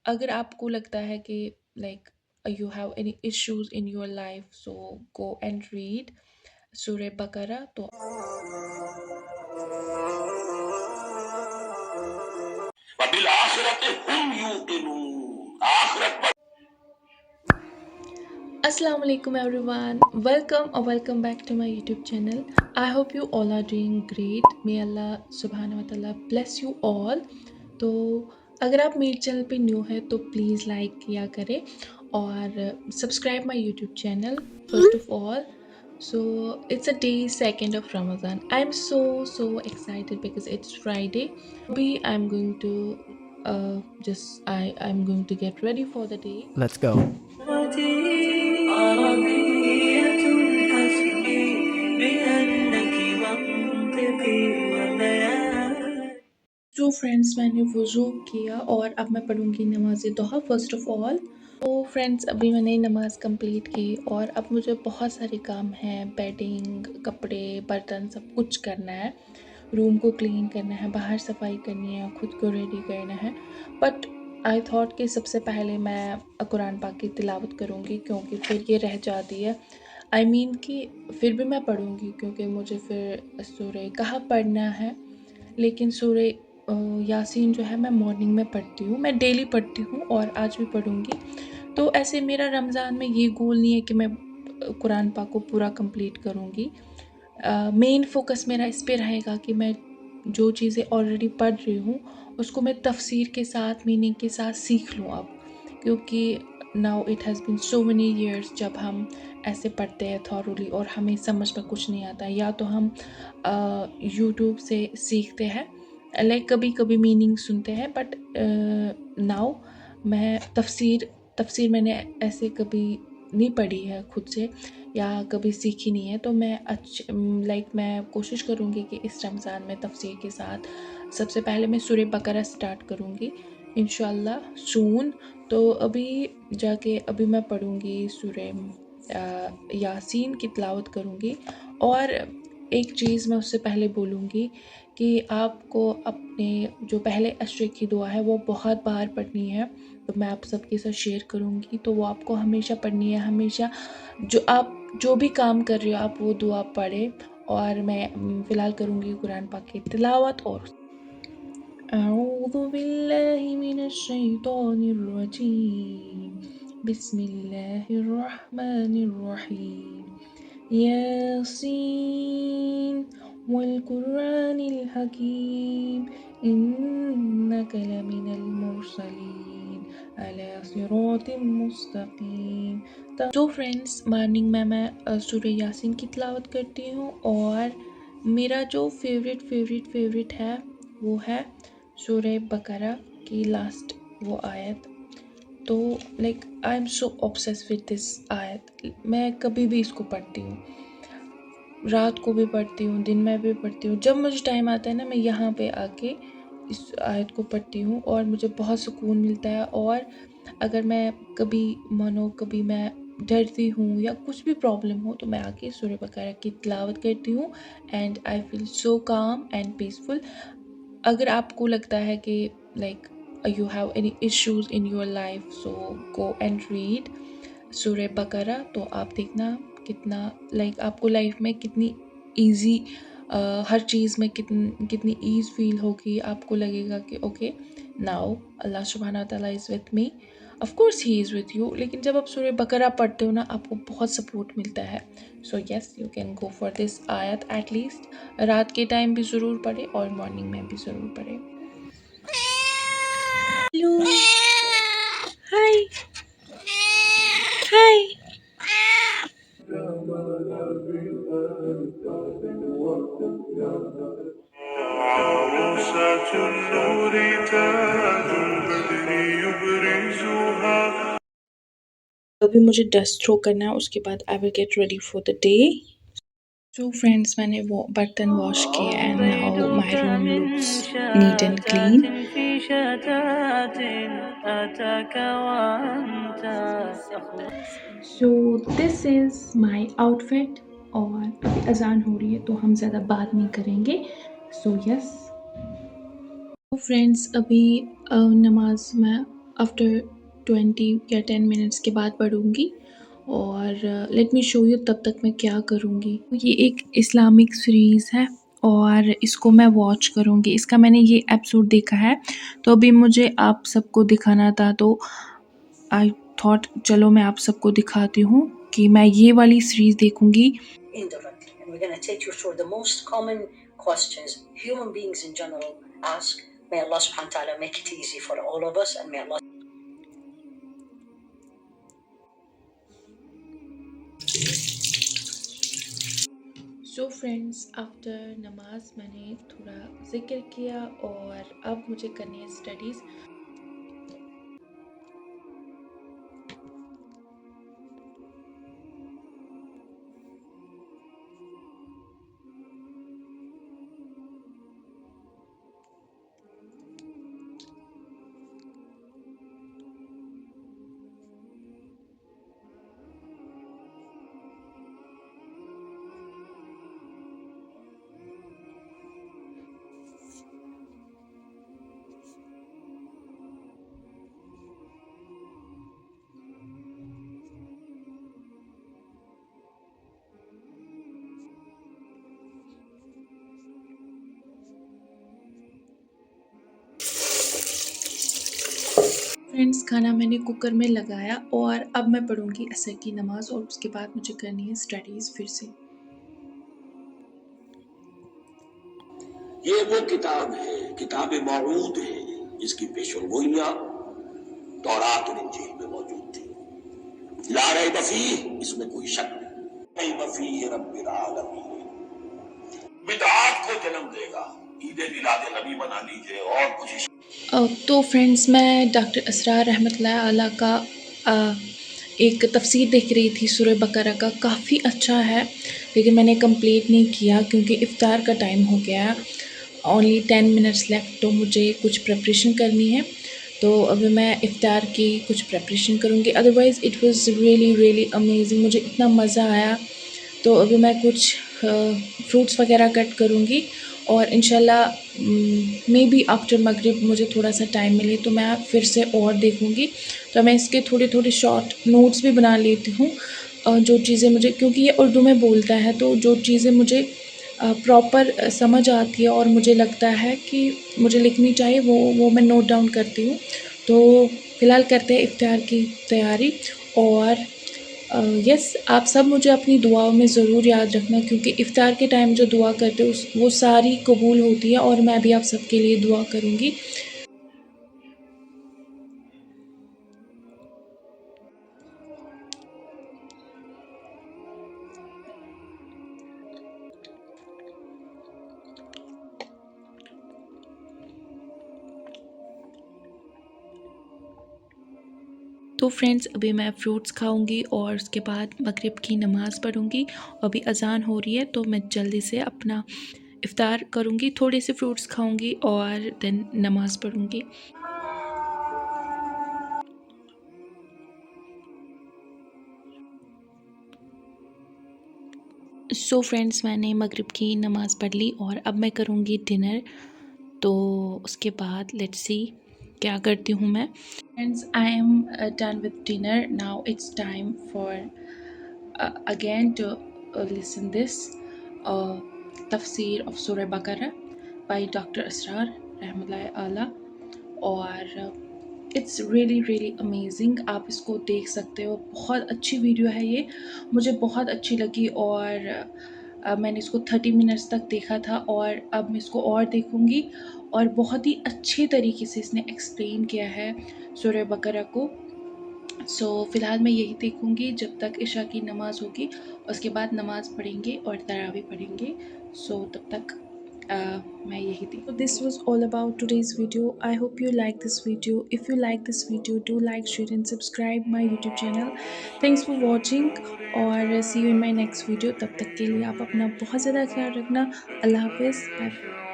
अगर आपको लगता है कि like you have any issues in your life, so go and read सूरह बकरा। तो Assalamu alaikum everyone. Welcome or welcome back to my YouTube channel. I hope you all are doing great. May Allah subhanahu wa ta'ala bless you all. तो अगर आप मेरे channel पे new है तो प्लीज़ लाइक किया करें और subscribe my YouTube channel first of all. So it's a day second of Ramadan. I'm so excited because it's Friday. Abhi I'm going to I'm going to get ready for the day. Let's go. तो friends, मैंने वज़ू किया और अब मैं पढ़ूंगी नमाज दुहा first of all. तो फ्रेंड्स, अभी मैंने नमाज़ कंप्लीट की और अब मुझे बहुत सारे काम हैं. बेडिंग, कपड़े, बर्तन सब कुछ करना है. रूम को क्लीन करना है, बाहर सफाई करनी है, खुद को रेडी करना है. बट आई थॉट कि सबसे पहले मैं कुरान पाक की तिलावत करूँगी क्योंकि फिर ये रह जाती है. आई मीन कि फिर भी मैं पढ़ूँगी क्योंकि मुझे फिर सूरह कहफ पढ़ना है. लेकिन सूरह यासीन जो है मैं मॉर्निंग में पढ़ती हूँ. मैं डेली पढ़ती हूँ और आज भी पढ़ूँगी. तो ऐसे मेरा रमज़ान में ये गोल नहीं है कि मैं कुरान पाक को पूरा कंप्लीट करूँगी. मेन फोकस मेरा इस पे रहेगा कि मैं जो चीज़ें ऑलरेडी पढ़ रही हूँ उसको मैं तफसीर के साथ, मीनिंग के साथ सीख लूँ अब. क्योंकि now it has been so many years जब हम ऐसे पढ़ते हैं थॉरली और हमें समझ में कुछ नहीं आता. या तो हम यूट्यूब से सीखते हैं, लाइक कभी कभी मीनिंग सुनते हैं. बट नाउ मैं तफसीर मैंने ऐसे कभी नहीं पढ़ी है खुद से या कभी सीखी नहीं है. तो मैं मैं कोशिश करूँगी कि इस रमज़ान में तफसीर के साथ सबसे पहले मैं सूरह बकरा स्टार्ट करूँगी इंशाल्लाह सून. तो अभी मैं पढ़ूँगी सूरह यासीन की तिलावत करूँगी. और एक चीज़ मैं उससे पहले बोलूँगी कि आपको अपने जो पहले अशरे की दुआ है वो बहुत बार पढ़नी है. तो मैं आप सबके साथ शेयर करूँगी. तो वो आपको हमेशा पढ़नी है. हमेशा जो भी काम कर रहे हो आप वो दुआ पढ़ें. और मैं फ़िलहाल करूँगी कुरान पाक की तिलावत. और अऊज़ु बिल्लाहि मिनश शैतानिर रजीम. बिस्मिल्लाहिर रहमानिर रहीम. यासीन वल कुरानिल हकीम इन्नका लमिनल मुरसलीन अला सिरातिम मुस्तकीम. तो फ्रेंड्स, मॉर्निंग में मैं सूरह यासीन की तिलावत करती हूँ. और मेरा जो फेवरेट है वो है सूरह बकरा की लास्ट वो आयत. तो like I am so obsessed with this आयत. मैं कभी भी इसको पढ़ती हूँ, रात को भी पढ़ती हूँ, दिन में भी पढ़ती हूँ. जब मुझे टाइम आता है ना, मैं यहाँ पे आके इस आयत को पढ़ती हूँ और मुझे बहुत सुकून मिलता है. और अगर मैं कभी मैं डरती हूँ या कुछ भी प्रॉब्लम हो तो मैं आके सूरह बकरा की तिलावत करती हूँ एंड आई फील सो काम एंड पीसफुल. अगर आपको लगता है कि like you have any issues in your life, so go and read सूरह बकरा. तो आप देखना कितना आपको लाइफ में कितनी ईजी हर चीज़ में कितनी ईज़ फील होगी. आपको लगेगा कि ओके नाउ अल्लाह सुब्हाना ताला is with me. Of course he is with you. लेकिन जब आप सूरह बकरा पढ़ते हो ना, आपको बहुत सपोर्ट मिलता है. So yes, you can go for this आयत. एटलीस्ट रात के टाइम भी ज़रूर पढ़े और मॉर्निंग में भी ज़रूर पढ़े. हेलो, हाय हाय. अभी मुझे डस्ट थ्रो करना है, उसके बाद I will get ready for the day. तो फ्रेंड्स, मैंने वो बर्तन वॉश किए and now my room looks neat and clean. So this is my outfit. और अभी अजान हो रही है तो हम ज़्यादा बात नहीं करेंगे. So yes. तो फ्रेंड्स, अभी नमाज में आफ्टर 20 या 10 मिनट्स के बाद पढ़ूँगी और लेट मी शो यू तब तक मैं क्या करूँगी। ये एक इस्लामिक सीरीज़ है और इसको मैं वॉच करूँगी। इसका मैंने ये एपिसोड देखा है, तो अभी मुझे आप सबको दिखाना था, तो आई थॉट चलो मैं आप सबको दिखाती हूँ कि मैं ये वाली सीरीज़ देखूँगी। indirectly, and we're going to take you through the most common questions human beings in general ask. May Allah subhanahu wa ta'ala make it easy for all of us, and may Allah. So friends, after नमाज मैंने थोड़ा जिक्र किया और अब मुझे करनी है स्टडीज़। फ्रेंड्स, खाना मैंने कुकर में लगाया और अब मैं पढ़ूंगी असर की नमाज और उसके बाद मुझे करनी है स्टडीज़ फिर से। ये वो किताब है, किताब मौऊद है, जिसकी पेशगोइयां तौरात और इंजील में मौजूद थी। ला रैब फीह, इसमें कोई शक नहीं। रैब फीह रब्बिल आलमीन। बिदआत को जन्म देगा, ईद मिलाद नबी बना लीजिए और कुछ। तो फ्रेंड्स, मैं डॉक्टर असरार रहमतुल्लाह अलैह का एक तफसीर देख रही थी सूरह बकरा का। काफ़ी अच्छा है, लेकिन मैंने कंप्लीट नहीं किया क्योंकि इफ्तार का टाइम हो गया है। ओनली 10 मिनट्स लेफ्ट, तो मुझे कुछ प्रिपरेशन करनी है, तो अभी मैं इफ्तार की कुछ प्रिपरेशन करूँगी। Otherwise it was really really amazing, मुझे इतना मज़ा आया। तो अभी मैं कुछ फ्रूट्स वगैरह कट करूँगी और इंशाल्लाह मे बी आफ्टर मगरिब मुझे थोड़ा सा टाइम मिले तो मैं फिर से और देखूँगी। तो मैं इसके थोड़े थोड़े शॉर्ट नोट्स भी बना लेती हूँ, जो चीज़ें मुझे, क्योंकि ये उर्दू में बोलता है, तो जो चीज़ें मुझे प्रॉपर समझ आती है और मुझे लगता है कि मुझे लिखनी चाहिए, वो मैं नोट डाउन करती हूँ। तो फ़िलहाल करते हैं इफ्तार की तैयारी। और यस, आप सब मुझे अपनी दुआओं में ज़रूर याद रखना, क्योंकि इफ्तार के टाइम जो दुआ करते हो वो सारी कबूल होती है और मैं भी आप सबके लिए दुआ करूँगी। तो फ्रेंड्स, अभी मैं फ्रूट्स खाऊंगी और उसके बाद मगरिब की नमाज़ पढ़ूंगी। अभी अज़ान हो रही है, तो मैं जल्दी से अपना इफ्तार करूंगी, थोड़े से फ्रूट्स खाऊंगी और देन नमाज़ पढ़ूंगी। सो फ्रेंड्स, मैंने मगरिब की नमाज़ पढ़ ली और अब मैं करूँगी डिनर। तो उसके बाद लेट्स सी क्या करती हूँ मैं। Friends, I am done with dinner. Now it's time for again to listen this tafsir of Surah Baqarah by Dr. Asrar रहमतुल्लाहि अलैह। और इट्स रियली रियली अमेजिंग, आप इसको देख सकते हो। बहुत अच्छी वीडियो है ये, मुझे बहुत अच्छी लगी। और मैंने इसको 30 मिनट्स तक देखा था और अब मैं इसको और देखूँगी। और बहुत ही अच्छे तरीके से इसने एक्सप्लेन किया है सूरह बकरा को। फ़िलहाल मैं यही देखूँगी जब तक इशा की नमाज़ होगी, उसके बाद नमाज़ पढ़ेंगे और तरावी पढ़ेंगे। तब तक मैं यही देखूँ। This was all about today's video. I hope you like this video. If you like this video, do like, share and subscribe my YouTube channel. Thanks for watching और see you in my next video. तब तक के लिए आप अपना बहुत ज़्यादा ख्याल रखना। अल्लाह हाफ़िज़, बाय बाय।